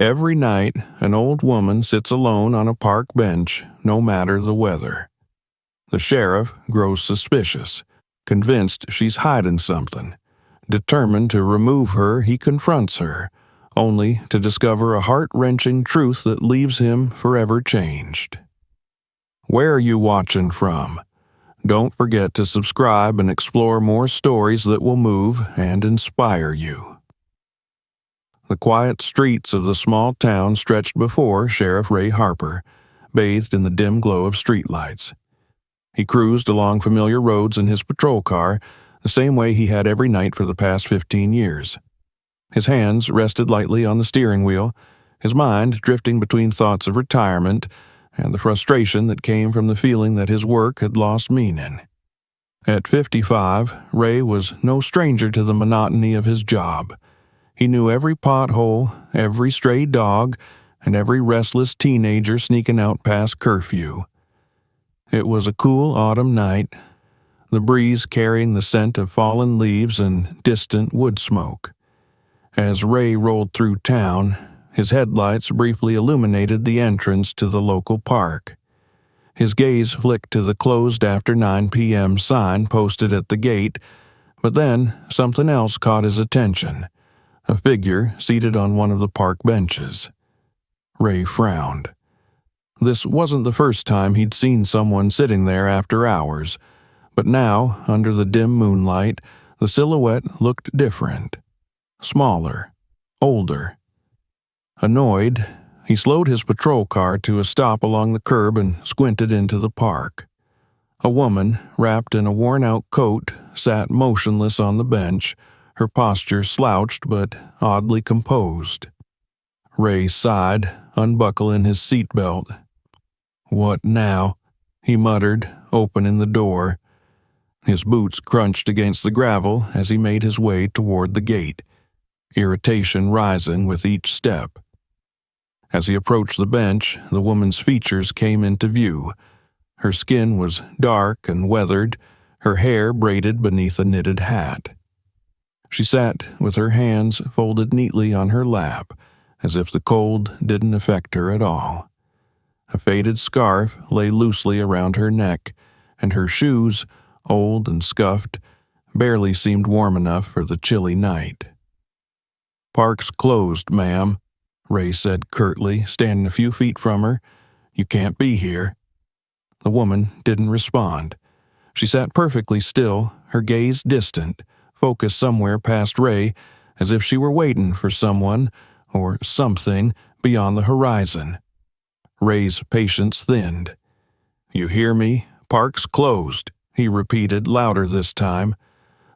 Every night, an old woman sits alone on a park bench, no matter the weather. The sheriff grows suspicious, convinced she's hiding something. Determined to remove her, he confronts her, only to discover a heart-wrenching truth that leaves him forever changed. Where are you watching from? Don't forget to subscribe and explore more stories that will move and inspire you. The quiet streets of the small town stretched before Sheriff Ray Harper, bathed in the dim glow of streetlights. He cruised along familiar roads in his patrol car, the same way he had every night for the past 15 years. His hands rested lightly on the steering wheel, his mind drifting between thoughts of retirement and the frustration that came from the feeling that his work had lost meaning. At 55, Ray was no stranger to the monotony of his job. He knew every pothole, every stray dog, and every restless teenager sneaking out past curfew. It was a cool autumn night, the breeze carrying the scent of fallen leaves and distant wood smoke. As Ray rolled through town, his headlights briefly illuminated the entrance to the local park. His gaze flicked to the closed after 9 p.m. sign posted at the gate, but then something else caught his attention. A figure seated on one of the park benches. Ray frowned. This wasn't the first time he'd seen someone sitting there after hours, but now, under the dim moonlight, the silhouette looked different. Smaller. Older. Annoyed, he slowed his patrol car to a stop along the curb and squinted into the park. A woman, wrapped in a worn-out coat, sat motionless on the bench, her posture slouched but oddly composed. Ray sighed, unbuckling his seatbelt. "What now?" he muttered, opening the door. His boots crunched against the gravel as he made his way toward the gate, irritation rising with each step. As he approached the bench, the woman's features came into view. Her skin was dark and weathered, her hair braided beneath a knitted hat. She sat with her hands folded neatly on her lap, as if the cold didn't affect her at all. A faded scarf lay loosely around her neck, and her shoes, old and scuffed, barely seemed warm enough for the chilly night. "Park's closed, ma'am," Ray said curtly, standing a few feet from her. "You can't be here." The woman didn't respond. She sat perfectly still, her gaze distant, focused somewhere past Ray, as if she were waiting for someone, or something, beyond the horizon. Ray's patience thinned. "You hear me? Park's closed," he repeated, louder this time.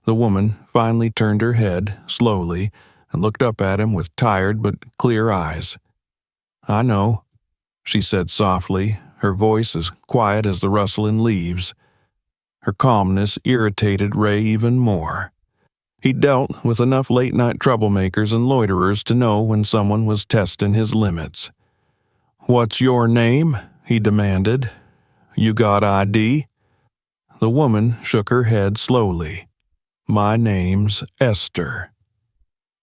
The woman finally turned her head, slowly, and looked up at him with tired but clear eyes. "I know," she said softly, her voice as quiet as the rustling leaves. Her calmness irritated Ray even more. He dealt with enough late-night troublemakers and loiterers to know when someone was testing his limits. "What's your name?" he demanded. "You got ID?" The woman shook her head slowly. "My name's Esther."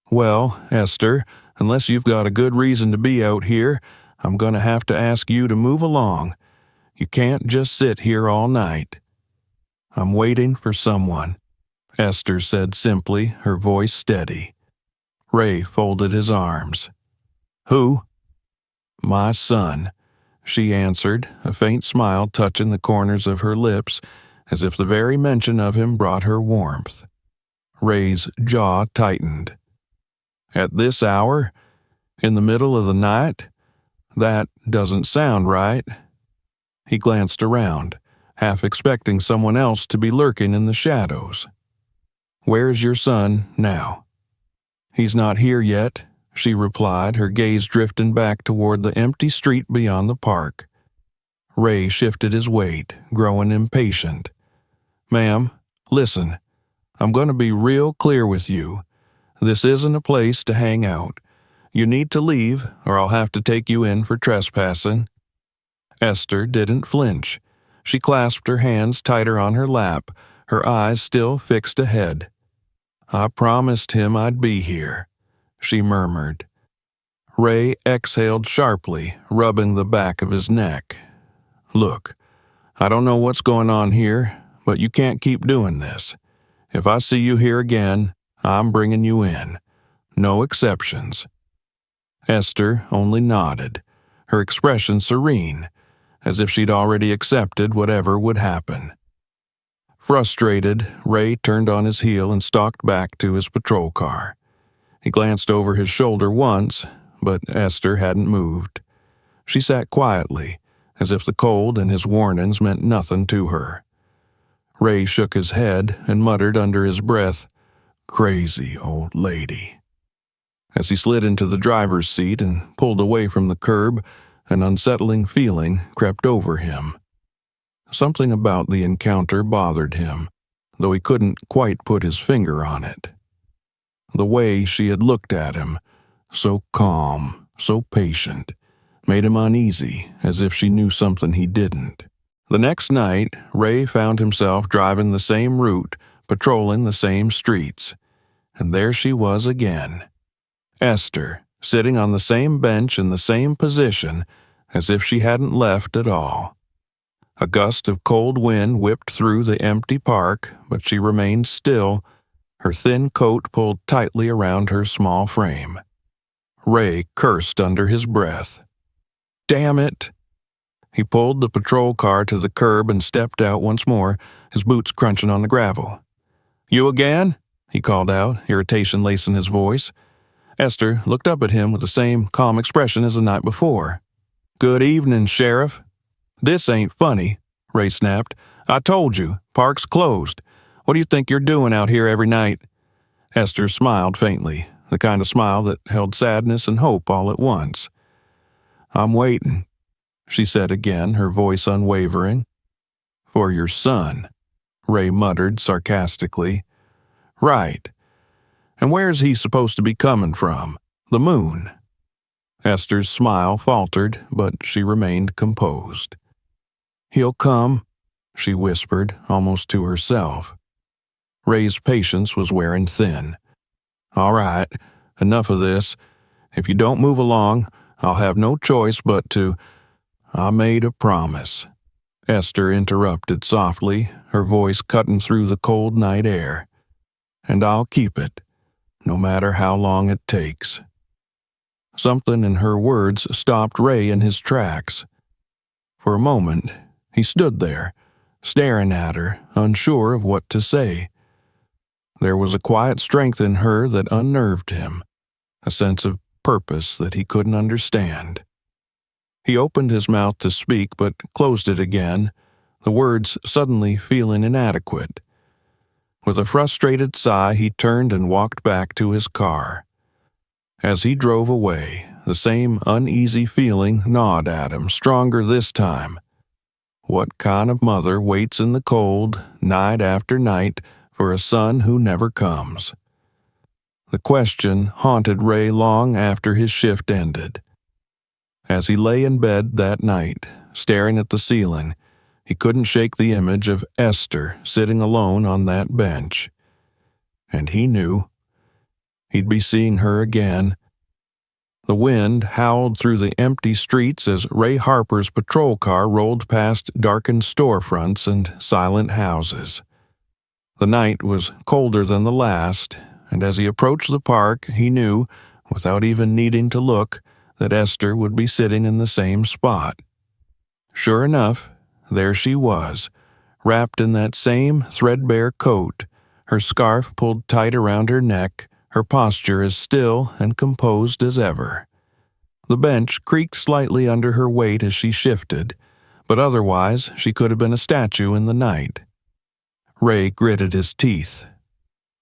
"Well, Esther, unless you've got a good reason to be out here, I'm going to have to ask you to move along. You can't just sit here all night." "I'm waiting for someone," Esther said simply, her voice steady. Ray folded his arms. "Who?" "My son," she answered, a faint smile touching the corners of her lips, as if the very mention of him brought her warmth. Ray's jaw tightened. "At this hour? In the middle of the night? That doesn't sound right." He glanced around, half expecting someone else to be lurking in the shadows. "Where's your son now?" "He's not here yet," she replied, her gaze drifting back toward the empty street beyond the park. Ray shifted his weight, growing impatient. "Ma'am, listen. I'm going to be real clear with you. This isn't a place to hang out. You need to leave, or I'll have to take you in for trespassing." Esther didn't flinch. She clasped her hands tighter on her lap, her eyes still fixed ahead. "I promised him I'd be here," she murmured. Ray exhaled sharply, rubbing the back of his neck. "Look, I don't know what's going on here, but you can't keep doing this. If I see you here again, I'm bringing you in. No exceptions." Esther only nodded, her expression serene, as if she'd already accepted whatever would happen. Frustrated, Ray turned on his heel and stalked back to his patrol car. He glanced over his shoulder once, but Esther hadn't moved. She sat quietly, as if the cold and his warnings meant nothing to her. Ray shook his head and muttered under his breath, "Crazy old lady." As he slid into the driver's seat and pulled away from the curb, an unsettling feeling crept over him. Something about the encounter bothered him, though he couldn't quite put his finger on it. The way she had looked at him, so calm, so patient, made him uneasy, as if she knew something he didn't. The next night, Ray found himself driving the same route, patrolling the same streets. And there she was again. Esther, sitting on the same bench in the same position, as if she hadn't left at all. A gust of cold wind whipped through the empty park, but she remained still, her thin coat pulled tightly around her small frame. Ray cursed under his breath. "Damn it!" He pulled the patrol car to the curb and stepped out once more, his boots crunching on the gravel. "You again?" he called out, irritation lacing his voice. Esther looked up at him with the same calm expression as the night before. "Good evening, Sheriff." "This ain't funny," Ray snapped. "I told you, park's closed. What do you think you're doing out here every night?" Esther smiled faintly, the kind of smile that held sadness and hope all at once. "I'm waiting," she said again, her voice unwavering. "For your son," Ray muttered sarcastically. "Right. And where's he supposed to be coming from? The moon?" Esther's smile faltered, but she remained composed. "He'll come," she whispered, almost to herself. Ray's patience was wearing thin. "All right, enough of this. If you don't move along, I'll have no choice but to—" "I made a promise," Esther interrupted softly, her voice cutting through the cold night air. "And I'll keep it, no matter how long it takes." Something in her words stopped Ray in his tracks. For a moment, he stood there, staring at her, unsure of what to say. There was a quiet strength in her that unnerved him, a sense of purpose that he couldn't understand. He opened his mouth to speak, but closed it again, the words suddenly feeling inadequate. With a frustrated sigh, he turned and walked back to his car. As he drove away, the same uneasy feeling gnawed at him, stronger this time. What kind of mother waits in the cold, night after night, for a son who never comes? The question haunted Ray long after his shift ended. As he lay in bed that night, staring at the ceiling, he couldn't shake the image of Esther sitting alone on that bench. And he knew he'd be seeing her again. The wind howled through the empty streets as Ray Harper's patrol car rolled past darkened storefronts and silent houses. The night was colder than the last, and as he approached the park, he knew, without even needing to look, that Esther would be sitting in the same spot. Sure enough, there she was, wrapped in that same threadbare coat, her scarf pulled tight around her neck, her posture as still and composed as ever. The bench creaked slightly under her weight as she shifted, but otherwise she could have been a statue in the night. Ray gritted his teeth.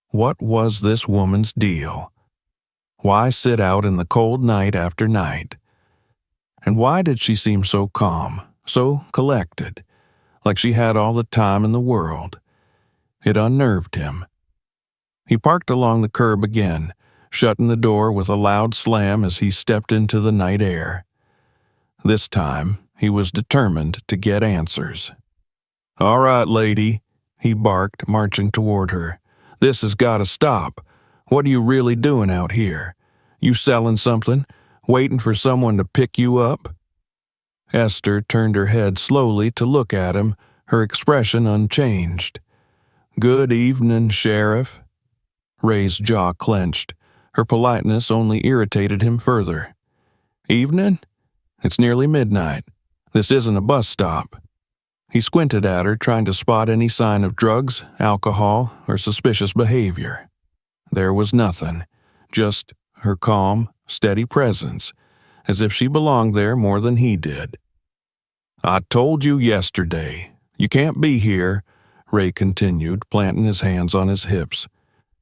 What was this woman's deal? Why sit out in the cold night after night? And why did she seem so calm, so collected, like she had all the time in the world? It unnerved him. He parked along the curb again, shutting the door with a loud slam as he stepped into the night air. This time, he was determined to get answers. "All right, lady," he barked, marching toward her. "This has got to stop. What are you really doing out here? You selling something? Waiting for someone to pick you up?" Esther turned her head slowly to look at him, her expression unchanged. "Good evening, Sheriff." Ray's jaw clenched. Her politeness only irritated him further. "Evening? It's nearly midnight. This isn't a bus stop." He squinted at her, trying to spot any sign of drugs, alcohol, or suspicious behavior. There was nothing, just her calm, steady presence, as if she belonged there more than he did. "I told you yesterday. You can't be here," Ray continued, planting his hands on his hips.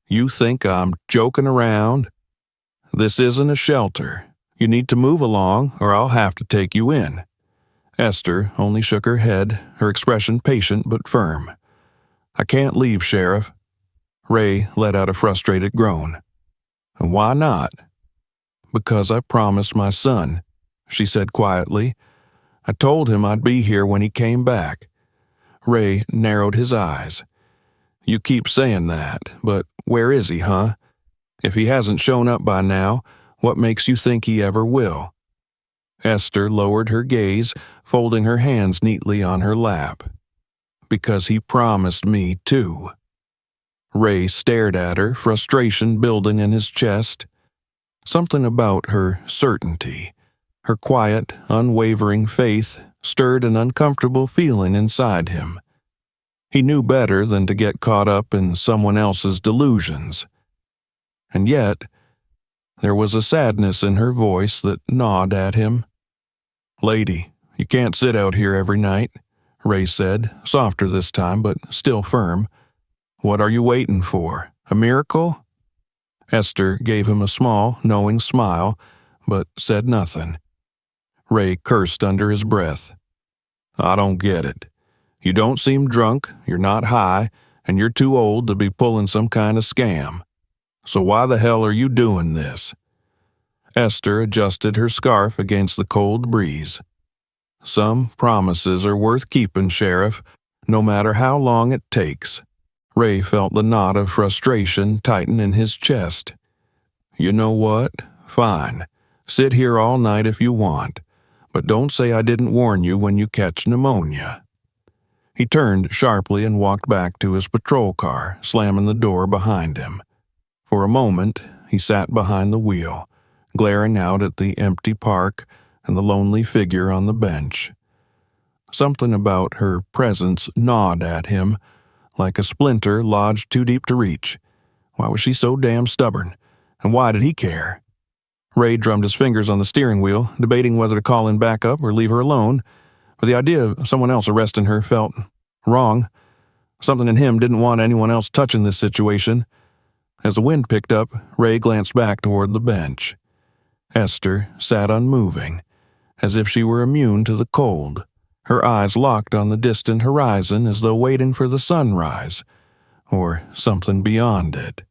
"You think I'm joking around? This isn't a shelter. You need to move along, or I'll have to take you in." Esther only shook her head, her expression patient but firm. "I can't leave, Sheriff." Ray let out a frustrated groan. "Why not?" "Because I promised my son," she said quietly. "I told him I'd be here when he came back." Ray narrowed his eyes. "You keep saying that, but where is he, huh? If he hasn't shown up by now, what makes you think he ever will?" Esther lowered her gaze, folding her hands neatly on her lap. "Because he promised me, too." Ray stared at her, frustration building in his chest. Something about her certainty, her quiet, unwavering faith, stirred an uncomfortable feeling inside him. He knew better than to get caught up in someone else's delusions. And yet, there was a sadness in her voice that gnawed at him. "Lady, you can't sit out here every night," Ray said, softer this time but still firm. "What are you waiting for? A miracle?" Esther gave him a small, knowing smile, but said nothing. Ray cursed under his breath. "I don't get it. You don't seem drunk, you're not high, and you're too old to be pulling some kind of scam. So why the hell are you doing this?" Esther adjusted her scarf against the cold breeze. "Some promises are worth keeping, Sheriff, no matter how long it takes." Ray felt the knot of frustration tighten in his chest. "You know what? Fine. Sit here all night if you want, but don't say I didn't warn you when you catch pneumonia." He turned sharply and walked back to his patrol car, slamming the door behind him. For a moment, he sat behind the wheel, glaring out at the empty park and the lonely figure on the bench. Something about her presence gnawed at him, like a splinter lodged too deep to reach. Why was she so damn stubborn? And why did he care? Ray drummed his fingers on the steering wheel, debating whether to call in backup or leave her alone, but the idea of someone else arresting her felt wrong. Something in him didn't want anyone else touching this situation. As the wind picked up, Ray glanced back toward the bench. Esther sat unmoving, as if she were immune to the cold, her eyes locked on the distant horizon as though waiting for the sunrise, or something beyond it.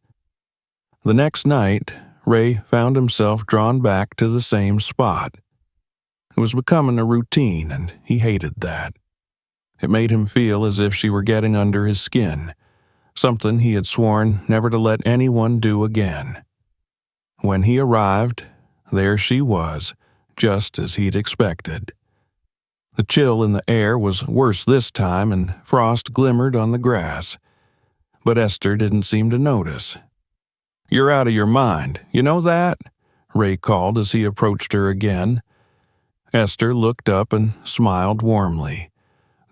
The next night, Ray found himself drawn back to the same spot. It was becoming a routine, and he hated that. It made him feel as if she were getting under his skin, something he had sworn never to let anyone do again. When he arrived, there she was, just as he'd expected. The chill in the air was worse this time, and frost glimmered on the grass. But Esther didn't seem to notice. "You're out of your mind, you know that?" Ray called as he approached her again. Esther looked up and smiled warmly.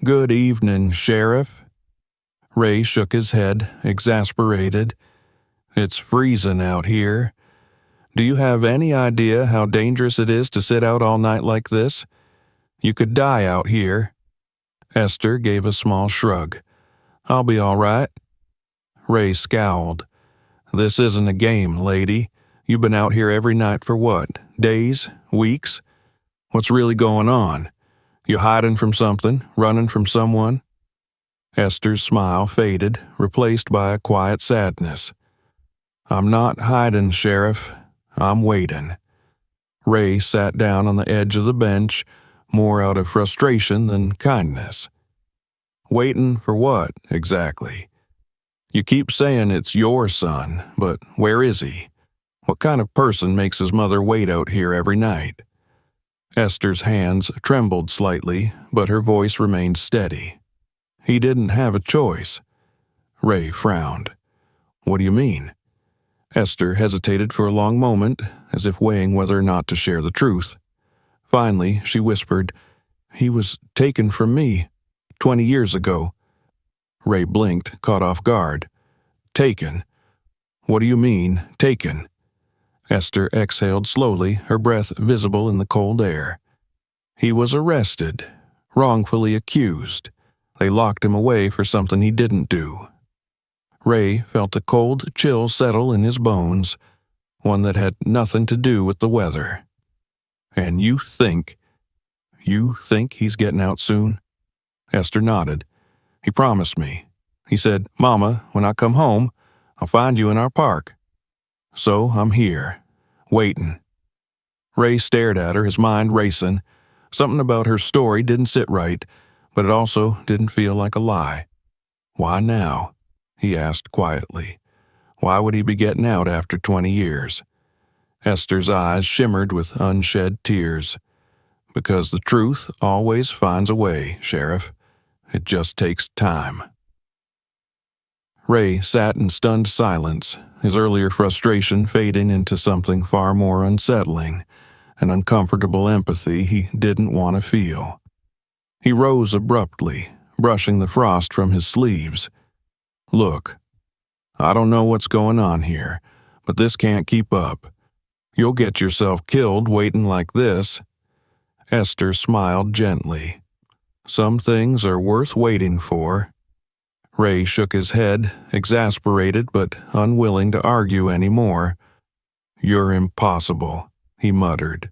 "Good evening, Sheriff." Ray shook his head, exasperated. "It's freezing out here. Do you have any idea how dangerous it is to sit out all night like this? You could die out here." Esther gave a small shrug. "I'll be all right." Ray scowled. "This isn't a game, lady. You've been out here every night for what? Days? Weeks? What's really going on? You hiding from something? Running from someone?" Esther's smile faded, replaced by a quiet sadness. "I'm not hiding, Sheriff. I'm waiting." Ray sat down on the edge of the bench, more out of frustration than kindness. "Waiting for what, exactly? You keep saying it's your son, but where is he? What kind of person makes his mother wait out here every night?" Esther's hands trembled slightly, but her voice remained steady. "He didn't have a choice." Ray frowned. "What do you mean?" Esther hesitated for a long moment, as if weighing whether or not to share the truth. Finally, she whispered, "He was taken from me 20 years ago." Ray blinked, caught off guard. "Taken? What do you mean, taken?" Esther exhaled slowly, her breath visible in the cold air. "He was arrested, wrongfully accused. They locked him away for something he didn't do." Ray felt a cold chill settle in his bones, one that had nothing to do with the weather. "And you think he's getting out soon?" Esther nodded. "He promised me. He said, 'Mama, when I come home, I'll find you in our park.' So I'm here, waiting." Ray stared at her, his mind racing. Something about her story didn't sit right, but it also didn't feel like a lie. "Why now?" he asked quietly. Why would he be getting out after 20 years? Esther's eyes shimmered with unshed tears. "Because the truth always finds a way, Sheriff. It just takes time." Ray sat in stunned silence, his earlier frustration fading into something far more unsettling, an uncomfortable empathy he didn't want to feel. He rose abruptly, brushing the frost from his sleeves. "Look, I don't know what's going on here, but this can't keep up. You'll get yourself killed waiting like this." Esther smiled gently. "Some things are worth waiting for." Ray shook his head, exasperated but unwilling to argue any more. "You're impossible," he muttered.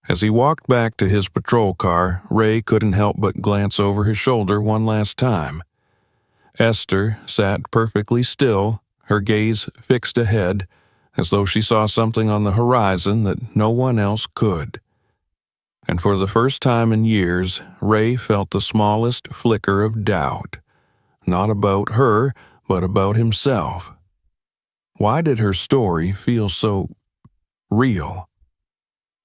As he walked back to his patrol car, Ray couldn't help but glance over his shoulder one last time. Esther sat perfectly still, her gaze fixed ahead, as though she saw something on the horizon that no one else could. And for the first time in years, Ray felt the smallest flicker of doubt. Not about her, but about himself. Why did her story feel so real?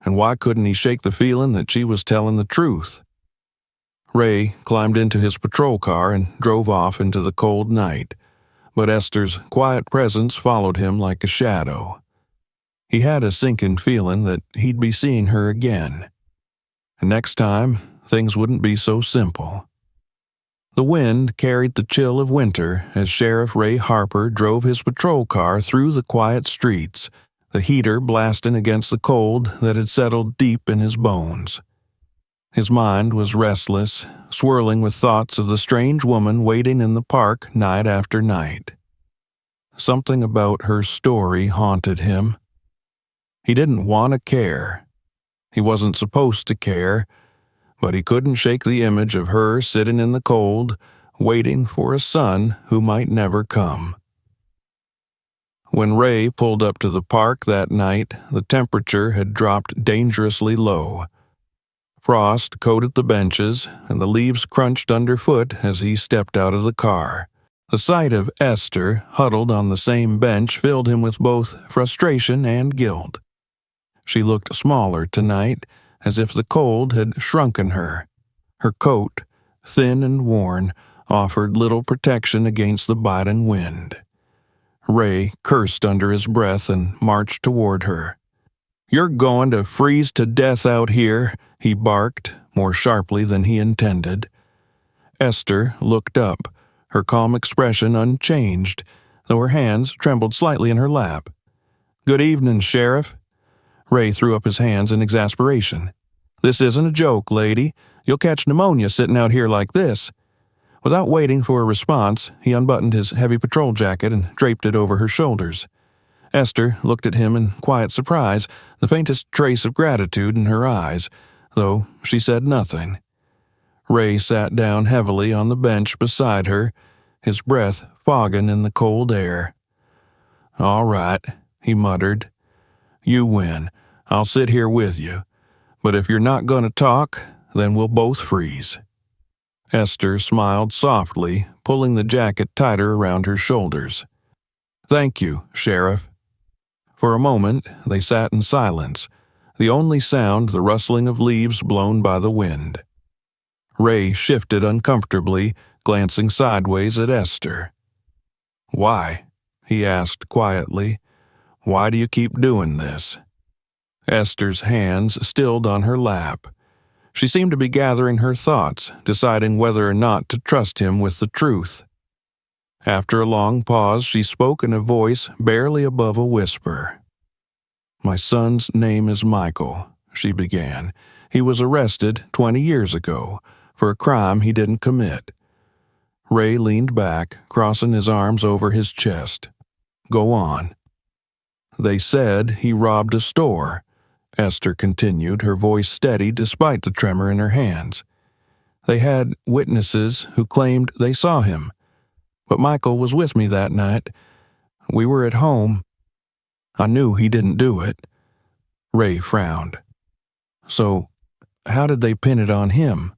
And why couldn't he shake the feeling that she was telling the truth? Ray climbed into his patrol car and drove off into the cold night, but Esther's quiet presence followed him like a shadow. He had a sinking feeling that he'd be seeing her again. And next time, things wouldn't be so simple. The wind carried the chill of winter as Sheriff Ray Harper drove his patrol car through the quiet streets, the heater blasting against the cold that had settled deep in his bones. His mind was restless, swirling with thoughts of the strange woman waiting in the park night after night. Something about her story haunted him. He didn't want to care. He wasn't supposed to care, but he couldn't shake the image of her sitting in the cold, waiting for a son who might never come. When Ray pulled up to the park that night, the temperature had dropped dangerously low. Frost coated the benches, and the leaves crunched underfoot as he stepped out of the car. The sight of Esther, huddled on the same bench, filled him with both frustration and guilt. She looked smaller tonight, as if the cold had shrunken her. Her coat, thin and worn, offered little protection against the biting wind. Ray cursed under his breath and marched toward her. "You're going to freeze to death out here," he barked, more sharply than he intended. Esther looked up, her calm expression unchanged, though her hands trembled slightly in her lap. "Good evening, Sheriff." Ray threw up his hands in exasperation. "This isn't a joke, lady. You'll catch pneumonia sitting out here like this." Without waiting for a response, he unbuttoned his heavy patrol jacket and draped it over her shoulders. Esther looked at him in quiet surprise, the faintest trace of gratitude in her eyes, though she said nothing. Ray sat down heavily on the bench beside her, his breath fogging in the cold air. "All right," he muttered. "You win. I'll sit here with you. But if you're not going to talk, then we'll both freeze." Esther smiled softly, pulling the jacket tighter around her shoulders. "Thank you, Sheriff." For a moment, they sat in silence, the only sound the rustling of leaves blown by the wind. Ray shifted uncomfortably, glancing sideways at Esther. "Why?" he asked quietly. "Why do you keep doing this?" Esther's hands stilled on her lap. She seemed to be gathering her thoughts, deciding whether or not to trust him with the truth. After a long pause, she spoke in a voice barely above a whisper. "My son's name is Michael," she began. "He was arrested 20 years ago for a crime he didn't commit." Ray leaned back, crossing his arms over his chest. "Go on." "They said he robbed a store," Esther continued, her voice steady despite the tremor in her hands. "They had witnesses who claimed they saw him. But Michael was with me that night. We were at home. I knew he didn't do it." Ray frowned. "So, how did they pin it on him?"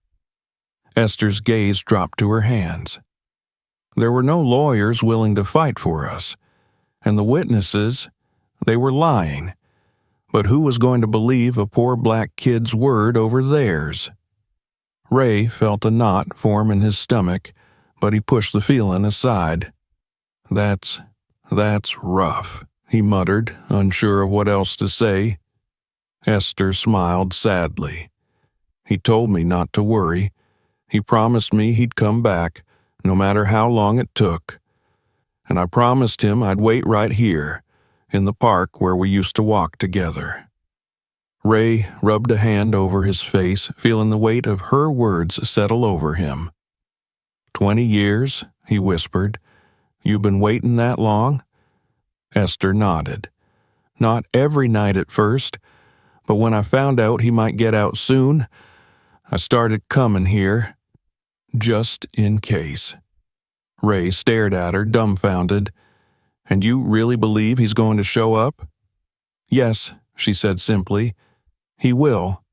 Esther's gaze dropped to her hands. "There were no lawyers willing to fight for us. And the witnesses, they were lying. But who was going to believe a poor black kid's word over theirs?" Ray felt a knot form in his stomach, but he pushed the feeling aside. That's rough," he muttered, unsure of what else to say. Esther smiled sadly. "He told me not to worry. He promised me he'd come back, no matter how long it took. And I promised him I'd wait right here, in the park where we used to walk together." Ray rubbed a hand over his face, feeling the weight of her words settle over him. 20 years, he whispered. "You've been waiting that long?" Esther nodded. "Not every night at first, but when I found out he might get out soon, I started coming here, just in case." Ray stared at her, dumbfounded. "And you really believe he's going to show up?" "Yes," she said simply. "He will."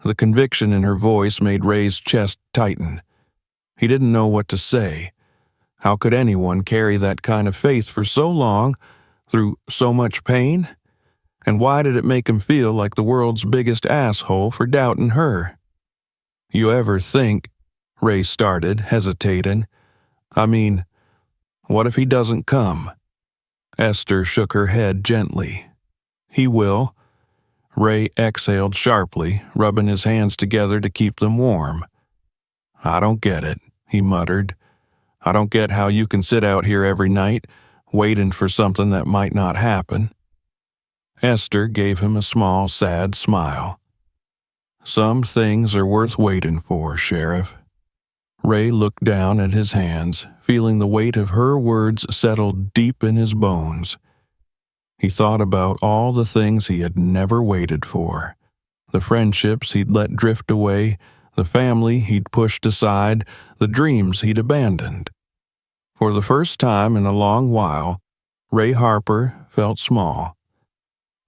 The conviction in her voice made Ray's chest tighten. He didn't know what to say. How could anyone carry that kind of faith for so long, through so much pain? And why did it make him feel like the world's biggest asshole for doubting her? "You ever think," Ray started, hesitating. "I mean, what if he doesn't come?" Esther shook her head gently. "He will." Ray exhaled sharply, rubbing his hands together to keep them warm. "I don't get it," he muttered. "I don't get how you can sit out here every night, waiting for something that might not happen." Esther gave him a small, sad smile. "Some things are worth waiting for, Sheriff." Ray looked down at his hands, feeling the weight of her words settle deep in his bones. He thought about all the things he had never waited for, the friendships he'd let drift away, the family he'd pushed aside, the dreams he'd abandoned. For the first time in a long while, Ray Harper felt small.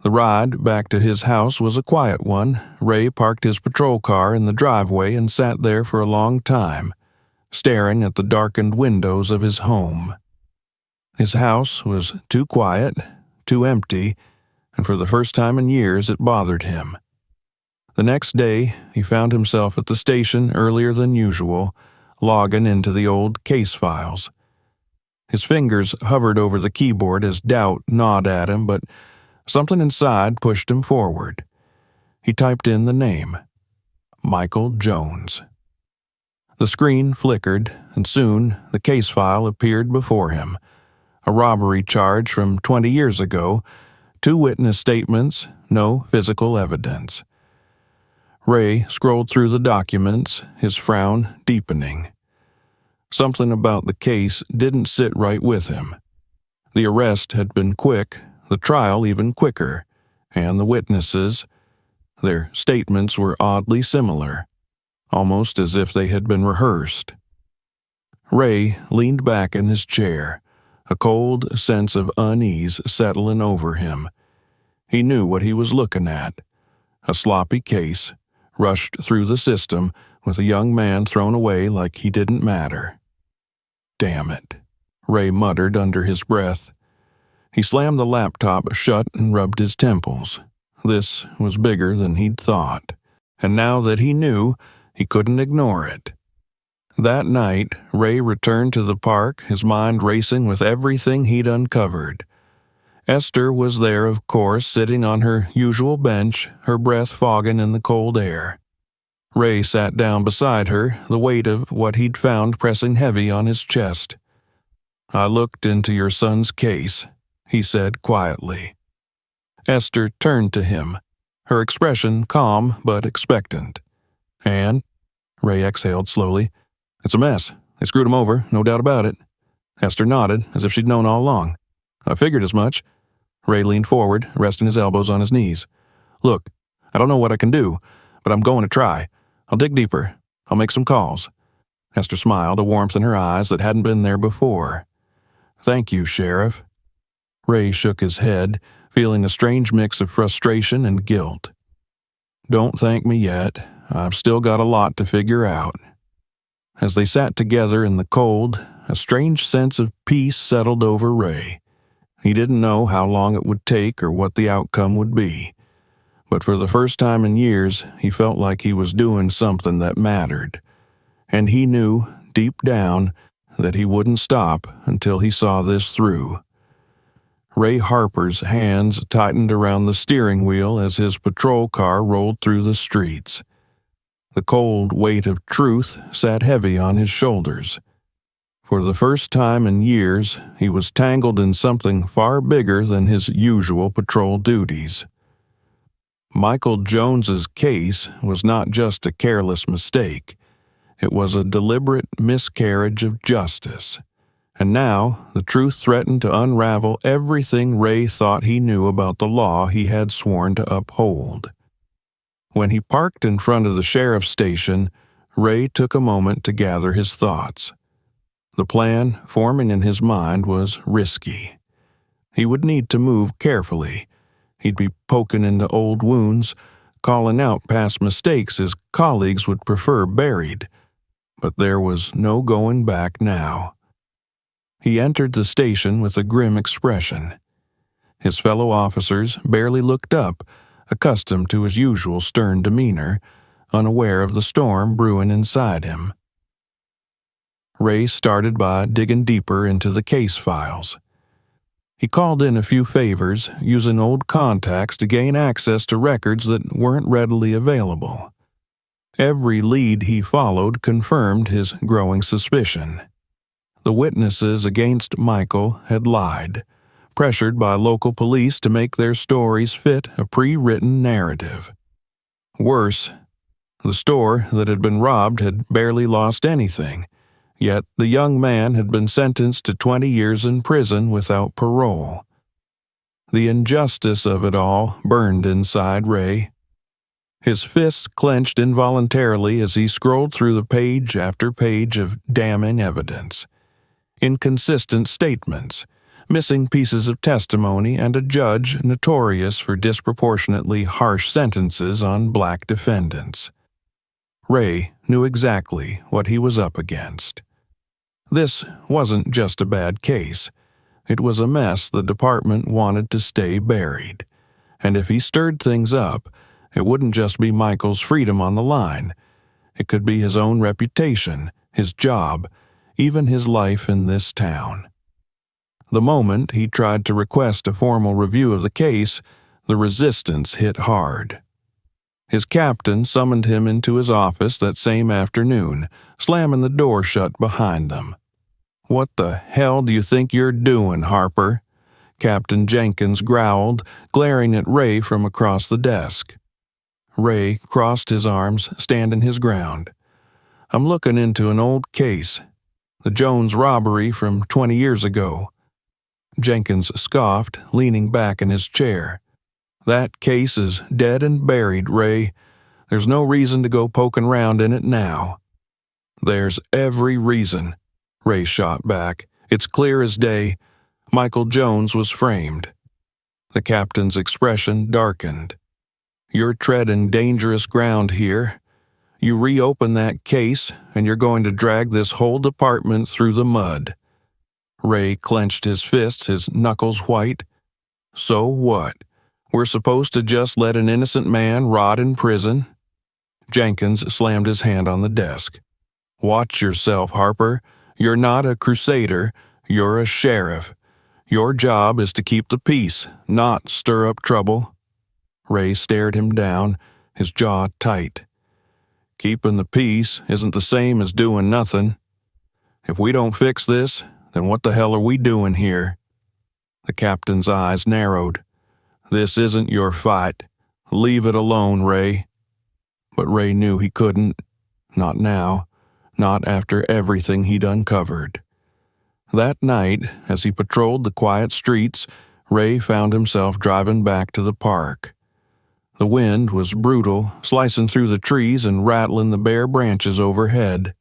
The ride back to his house was a quiet one. Ray parked his patrol car in the driveway and sat there for a long time, staring at the darkened windows of his home. His house was too quiet, too empty, and for the first time in years it bothered him. The next day, he found himself at the station earlier than usual, logging into the old case files. His fingers hovered over the keyboard as doubt gnawed at him, but something inside pushed him forward. He typed in the name, Michael Jones. The screen flickered, and soon the case file appeared before him. A robbery charge from 20 years ago, 2 witness statements, no physical evidence. Ray scrolled through the documents, his frown deepening. Something about the case didn't sit right with him. The arrest had been quick, the trial even quicker, and the witnesses, their statements were oddly similar, almost as if they had been rehearsed. Ray leaned back in his chair, a cold sense of unease settling over him. He knew what he was looking at. A sloppy case, rushed through the system with a young man thrown away like he didn't matter. "Damn it," Ray muttered under his breath. He slammed the laptop shut and rubbed his temples. This was bigger than he'd thought, and now that he knew, he couldn't ignore it. That night, Ray returned to the park, his mind racing with everything he'd uncovered. Esther was there, of course, sitting on her usual bench, her breath fogging in the cold air. Ray sat down beside her, the weight of what he'd found pressing heavy on his chest. "I looked into your son's case," he said quietly. Esther turned to him, her expression calm but expectant. "And?" Ray exhaled slowly. "It's a mess. They screwed him over, no doubt about it." Esther nodded, as if she'd known all along. "I figured as much." Ray leaned forward, resting his elbows on his knees. "Look, I don't know what I can do, but I'm going to try. I'll dig deeper. I'll make some calls." Esther smiled, a warmth in her eyes that hadn't been there before. "Thank you, Sheriff." Ray shook his head, feeling a strange mix of frustration and guilt. "Don't thank me yet. I've still got a lot to figure out." As they sat together in the cold, a strange sense of peace settled over Ray. He didn't know how long it would take or what the outcome would be. But for the first time in years, he felt like he was doing something that mattered. And he knew, deep down, that he wouldn't stop until he saw this through. Ray Harper's hands tightened around the steering wheel as his patrol car rolled through the streets. The cold weight of truth sat heavy on his shoulders. For the first time in years, he was tangled in something far bigger than his usual patrol duties. Michael Jones's case was not just a careless mistake. It was a deliberate miscarriage of justice. And now, the truth threatened to unravel everything Ray thought he knew about the law he had sworn to uphold. When he parked in front of the sheriff's station, Ray took a moment to gather his thoughts. The plan forming in his mind was risky. He would need to move carefully. He'd be poking into old wounds, calling out past mistakes his colleagues would prefer buried. But there was no going back now. He entered the station with a grim expression. His fellow officers barely looked up, accustomed to his usual stern demeanor, unaware of the storm brewing inside him. Ray started by digging deeper into the case files. He called in a few favors, using old contacts to gain access to records that weren't readily available. Every lead he followed confirmed his growing suspicion. The witnesses against Michael had lied, pressured by local police to make their stories fit a pre-written narrative. Worse, the store that had been robbed had barely lost anything, yet the young man had been sentenced to 20 years in prison without parole. The injustice of it all burned inside Ray. His fists clenched involuntarily as he scrolled through the page after page of damning evidence. Inconsistent statements, missing pieces of testimony, and a judge notorious for disproportionately harsh sentences on black defendants. Ray knew exactly what he was up against. This wasn't just a bad case. It was a mess the department wanted to stay buried. And if he stirred things up, it wouldn't just be Michael's freedom on the line. It could be his own reputation, his job, even his life in this town. The moment he tried to request a formal review of the case, the resistance hit hard. His captain summoned him into his office that same afternoon, slamming the door shut behind them. "What the hell do you think you're doing, Harper?" Captain Jenkins growled, glaring at Ray from across the desk. Ray crossed his arms, standing his ground. "I'm looking into an old case. The Jones robbery from 20 years ago." Jenkins scoffed, leaning back in his chair. "That case is dead and buried, Ray. There's no reason to go poking around in it now." "There's every reason," Ray shot back. "It's clear as day. Michael Jones was framed." The captain's expression darkened. "You're treading dangerous ground here. You reopen that case, and you're going to drag this whole department through the mud." Ray clenched his fists, his knuckles white. So what? We're supposed to just let an innocent man rot in prison? Jenkins slammed his hand on the desk. Watch yourself, Harper. You're not a crusader. You're a sheriff. Your job is to keep the peace, not stir up trouble. Ray stared him down, his jaw tight. Keeping the peace isn't the same as doing nothing. If we don't fix this, then what the hell are we doing here? The captain's eyes narrowed. This isn't your fight. Leave it alone, Ray. But Ray knew he couldn't. Not now. Not after everything he'd uncovered. That night, as he patrolled the quiet streets, Ray found himself driving back to the park. The wind was brutal, slicing through the trees and rattling the bare branches overhead.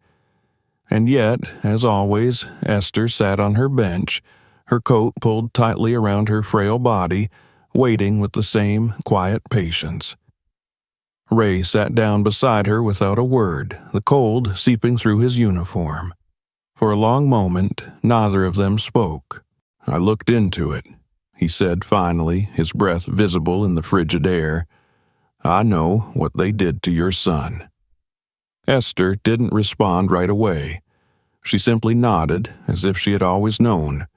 And yet, as always, Esther sat on her bench, her coat pulled tightly around her frail body, waiting with the same quiet patience. Ray sat down beside her without a word, the cold seeping through his uniform. For a long moment, neither of them spoke. I looked into it, he said finally, his breath visible in the frigid air. I know what they did to your son. Esther didn't respond right away. She simply nodded, as if she had always known,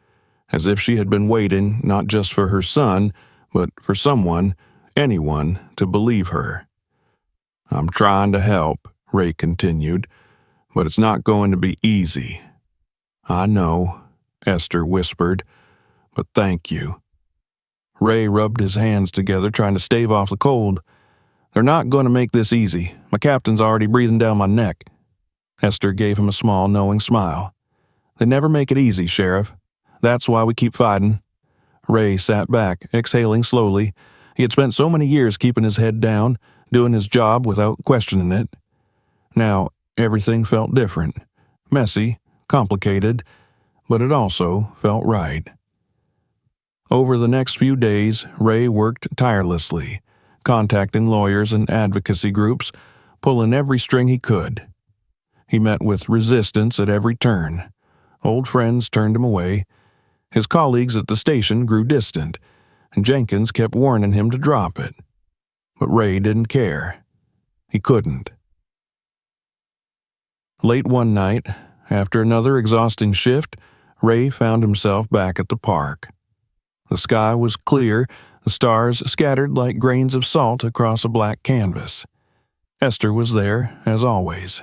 as if she had been waiting not just for her son, but for someone, anyone, to believe her. I'm trying to help, Ray continued, but it's not going to be easy. I know, Esther whispered, but thank you. Ray rubbed his hands together, trying to stave off the cold. They're not going to make this easy. My captain's already breathing down my neck. Esther gave him a small, knowing smile. They never make it easy, Sheriff. That's why we keep fighting. Ray sat back, exhaling slowly. He had spent so many years keeping his head down, doing his job without questioning it. Now, everything felt different. Messy, complicated, but it also felt right. Over the next few days, Ray worked tirelessly, contacting lawyers and advocacy groups, pulling every string he could. He met with resistance at every turn. Old friends turned him away. His colleagues at the station grew distant, and Jenkins kept warning him to drop it. But Ray didn't care. He couldn't. Late one night, after another exhausting shift, Ray found himself back at the park. The sky was clear, the stars scattered like grains of salt across a black canvas. Esther was there, as always.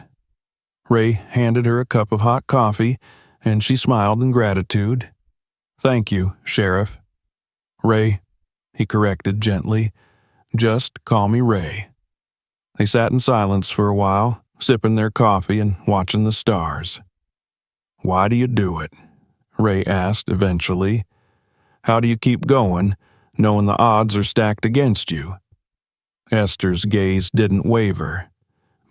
Ray handed her a cup of hot coffee, and she smiled in gratitude. Thank you, Sheriff. Ray, he corrected gently. Just call me Ray. They sat in silence for a while, sipping their coffee and watching the stars. Why do you do it? Ray asked eventually. How do you keep going, knowing the odds are stacked against you? Esther's gaze didn't waver.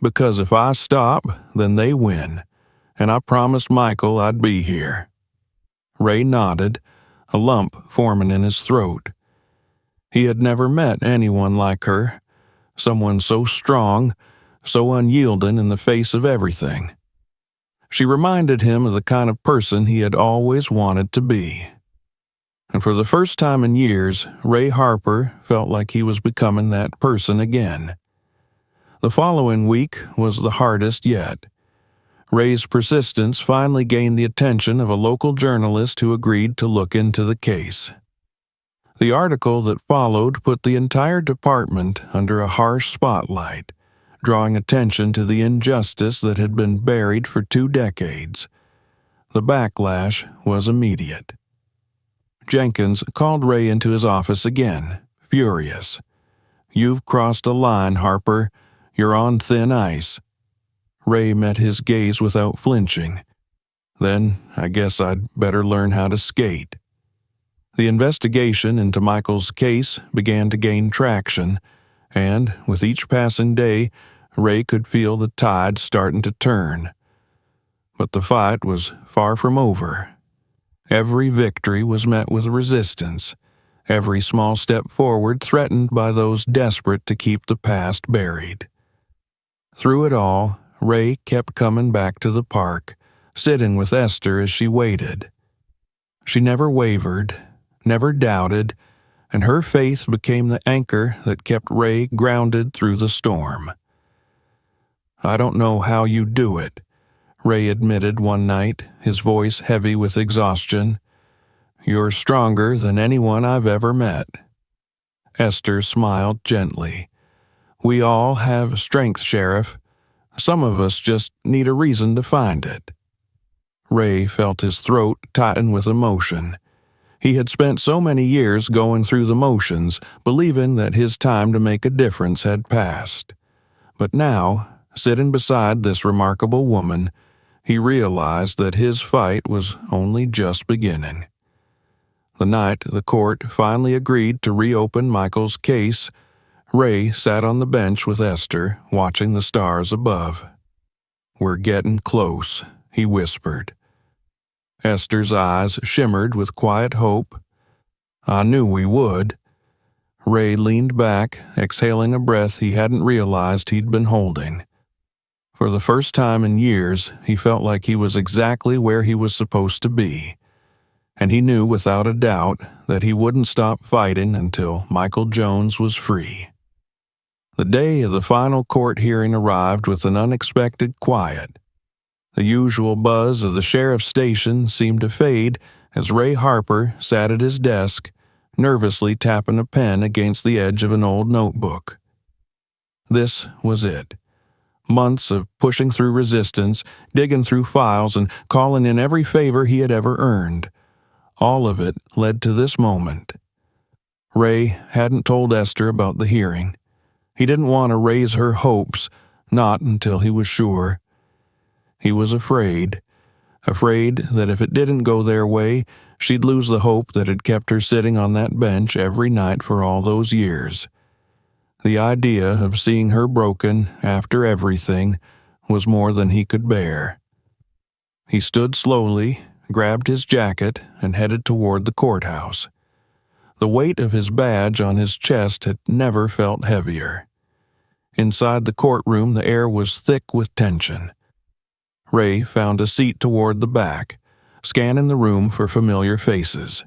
Because if I stop, then they win, and I promised Michael I'd be here. Ray nodded, a lump forming in his throat. He had never met anyone like her, someone so strong, so unyielding in the face of everything. She reminded him of the kind of person he had always wanted to be. And for the first time in years, Ray Harper felt like he was becoming that person again. The following week was the hardest yet. Ray's persistence finally gained the attention of a local journalist who agreed to look into the case. The article that followed put the entire department under a harsh spotlight, drawing attention to the injustice that had been buried for 2 decades. The backlash was immediate. Jenkins called Ray into his office again, furious. You've crossed a line, Harper. You're on thin ice. Ray met his gaze without flinching. Then I guess I'd better learn how to skate. The investigation into Michael's case began to gain traction, and with each passing day, Ray could feel the tide starting to turn. But the fight was far from over. Every victory was met with resistance, every small step forward threatened by those desperate to keep the past buried. Through it all, Ray kept coming back to the park, sitting with Esther as she waited. She never wavered, never doubted, and her faith became the anchor that kept Ray grounded through the storm. "I don't know how you do it," Ray admitted one night, his voice heavy with exhaustion. "You're stronger than anyone I've ever met." Esther smiled gently. "We all have strength, Sheriff. Some of us just need a reason to find it." Ray felt his throat tighten with emotion. He had spent so many years going through the motions, believing that his time to make a difference had passed. But now, sitting beside this remarkable woman, he realized that his fight was only just beginning. The night the court finally agreed to reopen Michael's case, Ray sat on the bench with Esther, watching the stars above. "We're getting close," he whispered. Esther's eyes shimmered with quiet hope. "I knew we would." Ray leaned back, exhaling a breath he hadn't realized he'd been holding. For the first time in years, he felt like he was exactly where he was supposed to be. And he knew without a doubt that he wouldn't stop fighting until Michael Jones was free. The day of the final court hearing arrived with an unexpected quiet. The usual buzz of the sheriff's station seemed to fade as Ray Harper sat at his desk, nervously tapping a pen against the edge of an old notebook. This was it. Months of pushing through resistance, digging through files, and calling in every favor he had ever earned. All of it led to this moment. Ray hadn't told Esther about the hearing. He didn't want to raise her hopes, not until he was sure. He was afraid that if it didn't go their way, she'd lose the hope that had kept her sitting on that bench every night for all those years. The idea of seeing her broken after everything was more than he could bear. He stood slowly, grabbed his jacket, and headed toward the courthouse. The weight of his badge on his chest had never felt heavier. Inside the courtroom, the air was thick with tension. Ray found a seat toward the back, scanning the room for familiar faces.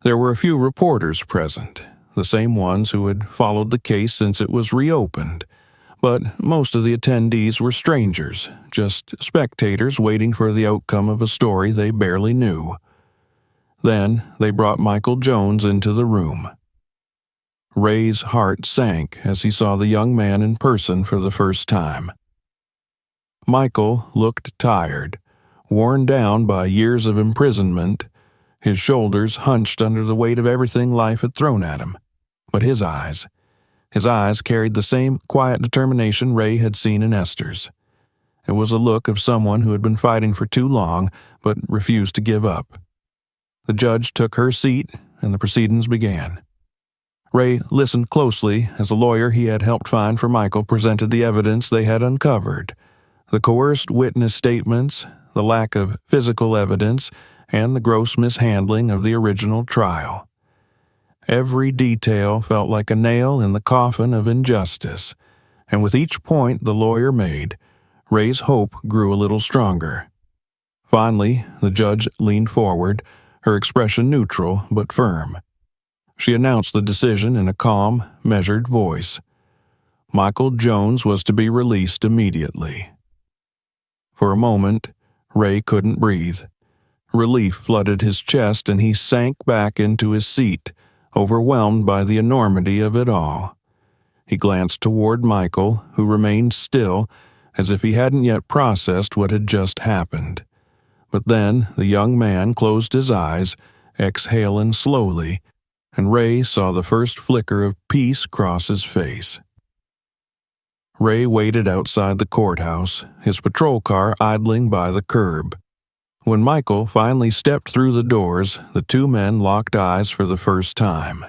There were a few reporters present, the same ones who had followed the case since it was reopened, but most of the attendees were strangers, just spectators waiting for the outcome of a story they barely knew. Then they brought Michael Jones into the room. Ray's heart sank as he saw the young man in person for the first time. Michael looked tired, worn down by years of imprisonment, his shoulders hunched under the weight of everything life had thrown at him. But his eyes carried the same quiet determination Ray had seen in Esther's. It was a look of someone who had been fighting for too long but refused to give up. The judge took her seat, and the proceedings began. Ray listened closely as the lawyer he had helped find for Michael presented the evidence they had uncovered: the coerced witness statements, the lack of physical evidence, and the gross mishandling of the original trial. Every detail felt like a nail in the coffin of injustice, and with each point the lawyer made, Ray's hope grew a little stronger. Finally, the judge leaned forward, her expression neutral but firm. She announced the decision in a calm, measured voice. Michael Jones was to be released immediately. For a moment, Ray couldn't breathe. Relief flooded his chest and he sank back into his seat, overwhelmed by the enormity of it all. He glanced toward Michael, who remained still, as if he hadn't yet processed what had just happened. But then the young man closed his eyes, exhaling slowly, and Ray saw the first flicker of peace cross his face. Ray waited outside the courthouse, his patrol car idling by the curb. When Michael finally stepped through the doors, the two men locked eyes for the first time.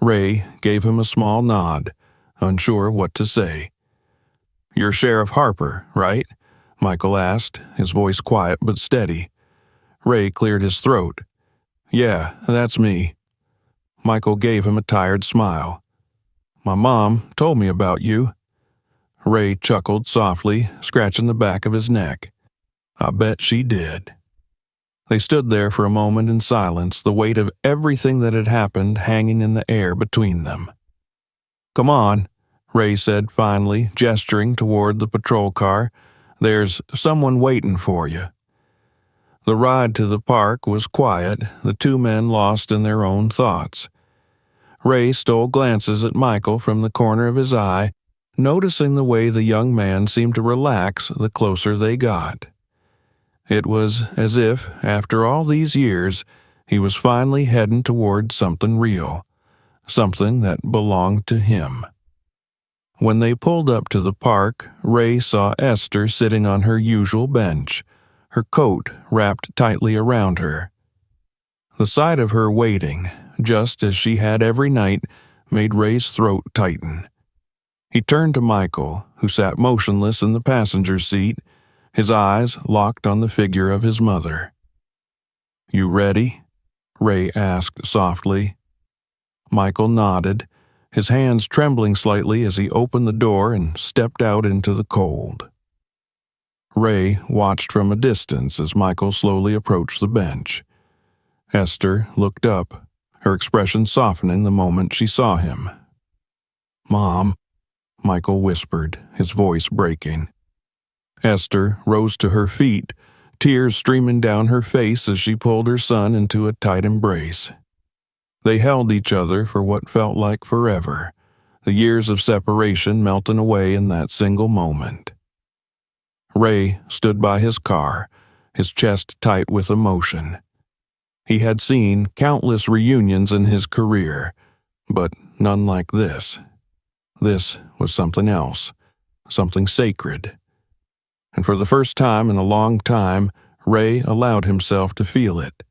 Ray gave him a small nod, unsure what to say. "You're Sheriff Harper, right?" Michael asked, his voice quiet but steady. Ray cleared his throat. "Yeah, that's me." Michael gave him a tired smile. "My mom told me about you." Ray chuckled softly, scratching the back of his neck. "I bet she did." They stood there for a moment in silence, the weight of everything that had happened hanging in the air between them. "Come on," Ray said finally, gesturing toward the patrol car. "There's someone waiting for you." The ride to the park was quiet, the two men lost in their own thoughts. Ray stole glances at Michael from the corner of his eye, noticing the way the young man seemed to relax the closer they got. It was as if, after all these years, he was finally heading toward something real, something that belonged to him. When they pulled up to the park, Ray saw Esther sitting on her usual bench, her coat wrapped tightly around her. The sight of her waiting, just as she had every night, made Ray's throat tighten. He turned to Michael, who sat motionless in the passenger seat, his eyes locked on the figure of his mother. "You ready?" Ray asked softly. Michael nodded, his hands trembling slightly as he opened the door and stepped out into the cold. Ray watched from a distance as Michael slowly approached the bench. Esther looked up, her expression softening the moment she saw him. "Mom," Michael whispered, his voice breaking. Esther rose to her feet, tears streaming down her face as she pulled her son into a tight embrace. They held each other for what felt like forever, the years of separation melting away in that single moment. Ray stood by his car, his chest tight with emotion. He had seen countless reunions in his career, but none like this. This was something else, something sacred. And for the first time in a long time, Ray allowed himself to feel it.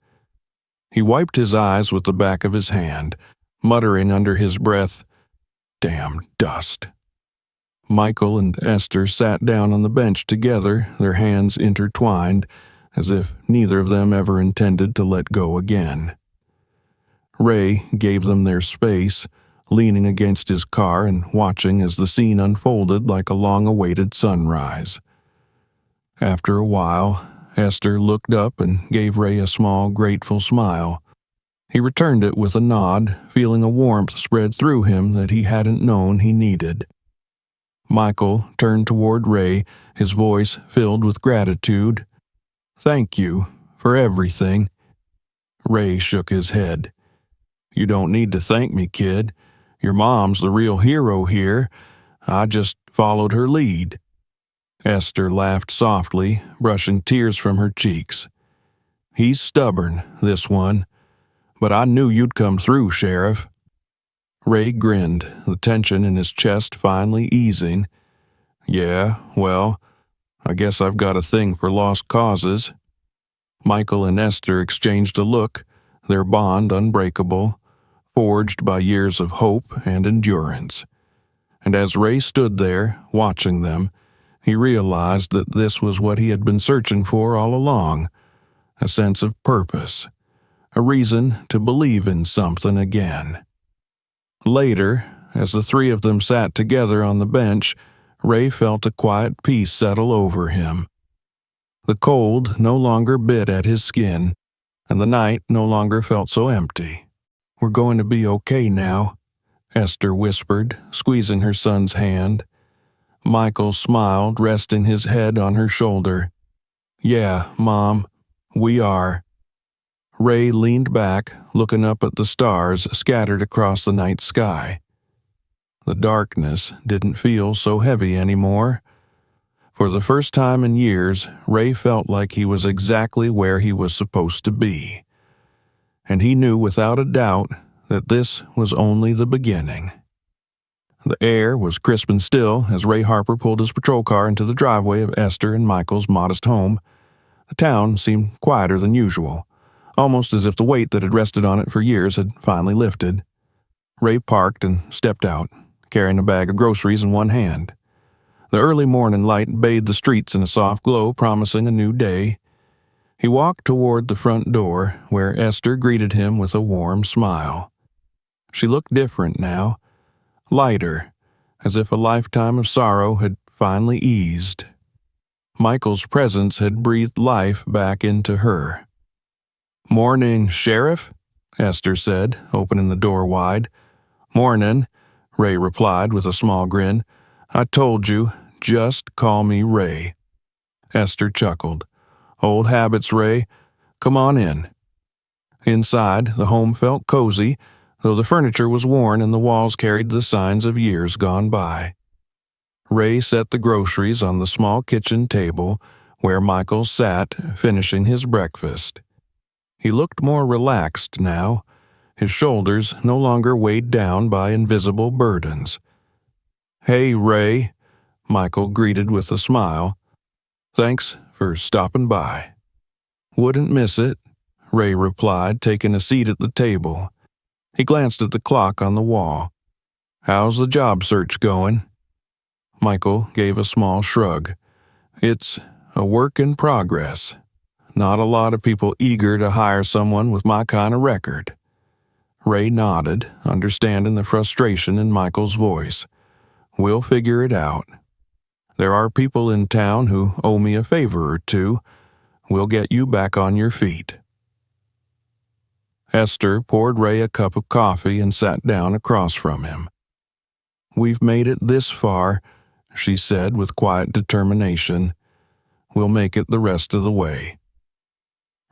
He wiped his eyes with the back of his hand, muttering under his breath, "Damn dust." Michael and Esther sat down on the bench together, their hands intertwined, as if neither of them ever intended to let go again. Ray gave them their space, leaning against his car and watching as the scene unfolded like a long-awaited sunrise. After a while, Esther looked up and gave Ray a small, grateful smile. He returned it with a nod, feeling a warmth spread through him that he hadn't known he needed. Michael turned toward Ray, his voice filled with gratitude. "Thank you for everything." Ray shook his head. "You don't need to thank me, kid. Your mom's the real hero here. I just followed her lead." Esther laughed softly, brushing tears from her cheeks. "He's stubborn, this one. But I knew you'd come through, Sheriff." Ray grinned, the tension in his chest finally easing. "Yeah, well, I guess I've got a thing for lost causes." Michael and Esther exchanged a look, their bond unbreakable, forged by years of hope and endurance. And as Ray stood there, watching them, he realized that this was what he had been searching for all along, a sense of purpose, a reason to believe in something again. Later, as the three of them sat together on the bench, Ray felt a quiet peace settle over him. The cold no longer bit at his skin, and the night no longer felt so empty. "We're going to be okay now," Esther whispered, squeezing her son's hand. Michael smiled, resting his head on her shoulder. "Yeah, Mom, we are." Ray leaned back, looking up at the stars scattered across the night sky. The darkness didn't feel so heavy anymore. For the first time in years, Ray felt like he was exactly where he was supposed to be. And he knew without a doubt that this was only the beginning. The air was crisp and still as Ray Harper pulled his patrol car into the driveway of Esther and Michael's modest home. The town seemed quieter than usual, almost as if the weight that had rested on it for years had finally lifted. Ray parked and stepped out, carrying a bag of groceries in one hand. The early morning light bathed the streets in a soft glow, promising a new day. He walked toward the front door, where Esther greeted him with a warm smile. She looked different now, lighter, as if a lifetime of sorrow had finally eased. Michael's presence had breathed life back into her. "Morning, Sheriff," Esther said, opening the door wide. "Mornin'," Ray replied with a small grin. "I told you, just call me Ray." Esther chuckled. "Old habits, Ray. Come on in." Inside, the home felt cozy, though the furniture was worn and the walls carried the signs of years gone by. Ray set the groceries on the small kitchen table where Michael sat, finishing his breakfast. He looked more relaxed now, his shoulders no longer weighed down by invisible burdens. "Hey, Ray," Michael greeted with a smile. "Thanks for stopping by." "Wouldn't miss it," Ray replied, taking a seat at the table. He glanced at the clock on the wall. "How's the job search going?" Michael gave a small shrug. "It's a work in progress. Not a lot of people eager to hire someone with my kind of record." Ray nodded, understanding the frustration in Michael's voice. "We'll figure it out. There are people in town who owe me a favor or two. We'll get you back on your feet." Esther poured Ray a cup of coffee and sat down across from him. "We've made it this far," she said with quiet determination. "We'll make it the rest of the way."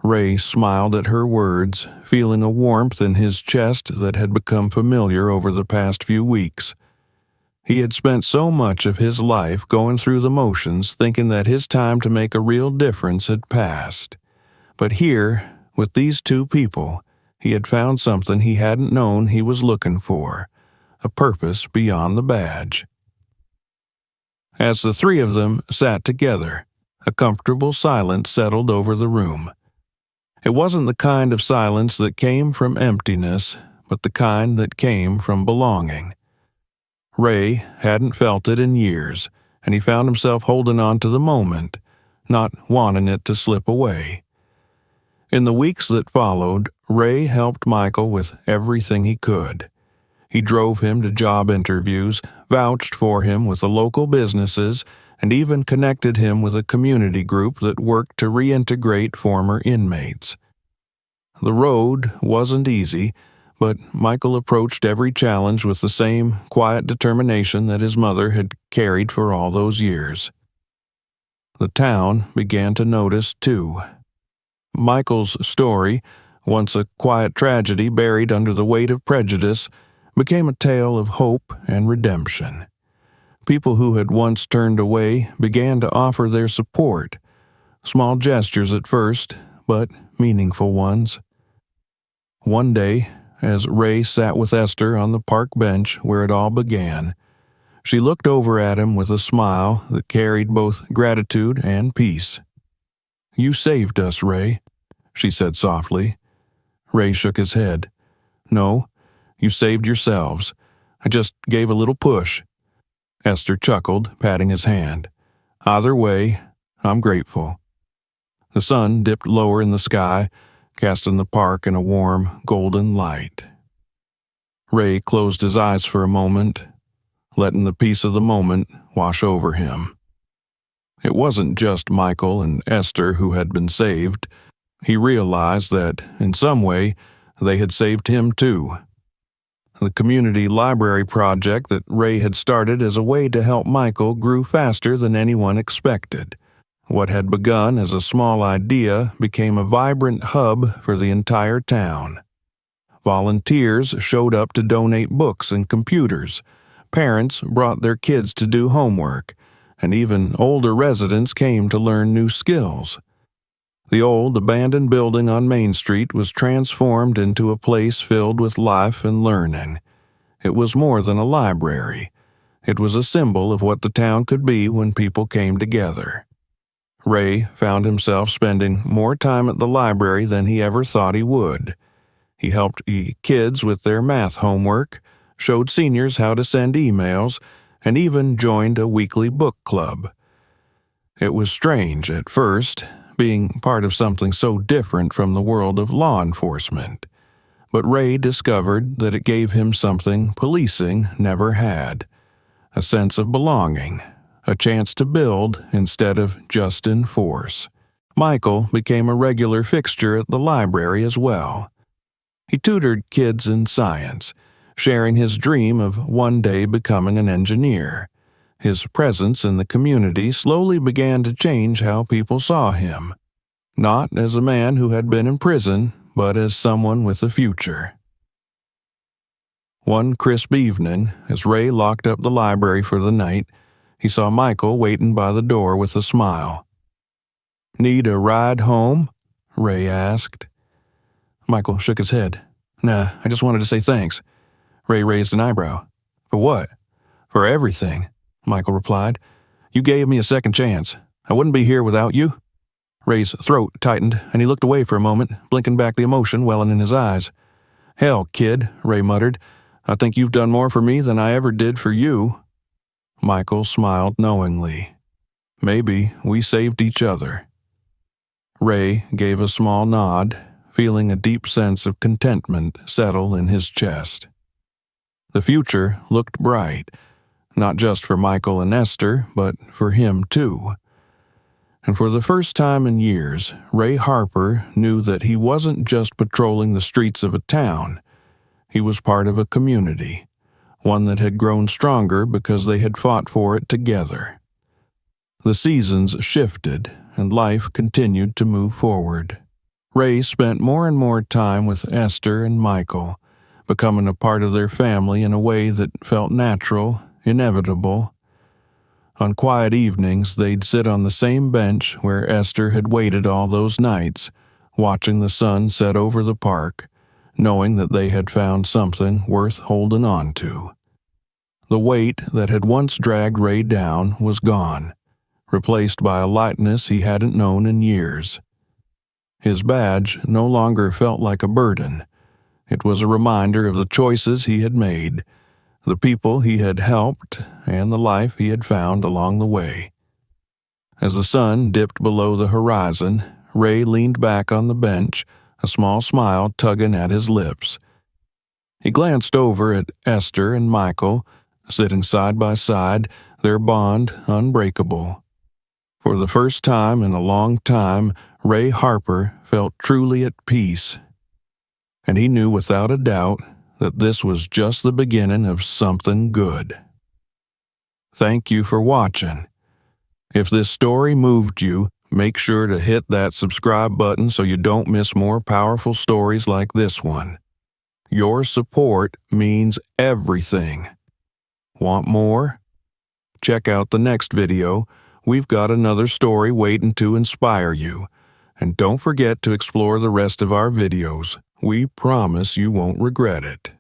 Ray smiled at her words, feeling a warmth in his chest that had become familiar over the past few weeks. He had spent so much of his life going through the motions, thinking that his time to make a real difference had passed. But here, with these two people, he had found something he hadn't known he was looking for, a purpose beyond the badge. As the three of them sat together, a comfortable silence settled over the room. It wasn't the kind of silence that came from emptiness, but the kind that came from belonging. Ray hadn't felt it in years, and he found himself holding on to the moment, not wanting it to slip away. In the weeks that followed, Ray helped Michael with everything he could. He drove him to job interviews, vouched for him with the local businesses, and even connected him with a community group that worked to reintegrate former inmates. The road wasn't easy, but Michael approached every challenge with the same quiet determination that his mother had carried for all those years. The town began to notice, too. Michael's story, once a quiet tragedy buried under the weight of prejudice, became a tale of hope and redemption. People who had once turned away began to offer their support. Small gestures at first, but meaningful ones. One day, as Ray sat with Esther on the park bench where it all began, she looked over at him with a smile that carried both gratitude and peace. "You saved us, Ray," she said softly. Ray shook his head. "No, you saved yourselves. I just gave a little push." Esther chuckled, patting his hand. "Either way, I'm grateful." The sun dipped lower in the sky, casting the park in a warm, golden light. Ray closed his eyes for a moment, letting the peace of the moment wash over him. It wasn't just Michael and Esther who had been saved. He realized that, in some way, they had saved him too. The community library project that Ray had started as a way to help Michael grew faster than anyone expected. What had begun as a small idea became a vibrant hub for the entire town. Volunteers showed up to donate books and computers. Parents brought their kids to do homework, and even older residents came to learn new skills. The old abandoned building on Main Street was transformed into a place filled with life and learning. It was more than a library. It was a symbol of what the town could be when people came together. Ray found himself spending more time at the library than he ever thought he would. He helped kids with their math homework, showed seniors how to send emails, and even joined a weekly book club. It was strange at first, being part of something so different from the world of law enforcement. But Ray discovered that it gave him something policing never had: a sense of belonging, a chance to build instead of just enforce. Michael became a regular fixture at the library as well. He tutored kids in science, sharing his dream of one day becoming an engineer. His presence in the community slowly began to change how people saw him, not as a man who had been in prison, but as someone with a future. One crisp evening, as Ray locked up the library for the night, he saw Michael waiting by the door with a smile. "Need a ride home?" Ray asked. Michael shook his head. "Nah, I just wanted to say thanks." Ray raised an eyebrow. "For what?" "For everything," Michael replied. "You gave me a second chance. I wouldn't be here without you." Ray's throat tightened, and he looked away for a moment, blinking back the emotion welling in his eyes. "Hell, kid," Ray muttered. "I think you've done more for me than I ever did for you." Michael smiled knowingly. "Maybe we saved each other." Ray gave a small nod, feeling a deep sense of contentment settle in his chest. The future looked bright, not just for Michael and Esther, but for him too. And for the first time in years, Ray Harper knew that he wasn't just patrolling the streets of a town. He was part of a community, one that had grown stronger because they had fought for it together. The seasons shifted, and life continued to move forward. Ray spent more and more time with Esther and Michael, becoming a part of their family in a way that felt natural, inevitable. On quiet evenings, they'd sit on the same bench where Esther had waited all those nights, watching the sun set over the park, knowing that they had found something worth holding on to. The weight that had once dragged Ray down was gone, replaced by a lightness he hadn't known in years. His badge no longer felt like a burden. It was a reminder of the choices he had made, the people he had helped, and the life he had found along the way. As the sun dipped below the horizon, Ray leaned back on the bench, a small smile tugging at his lips. He glanced over at Esther and Michael, sitting side by side, their bond unbreakable. For the first time in a long time, Ray Harper felt truly at peace. And he knew without a doubt that this was just the beginning of something good. Thank you for watching. If this story moved you, make sure to hit that subscribe button so you don't miss more powerful stories like this one. Your support means everything. Want more? Check out the next video. We've got another story waiting to inspire you. And don't forget to explore the rest of our videos. We promise you won't regret it.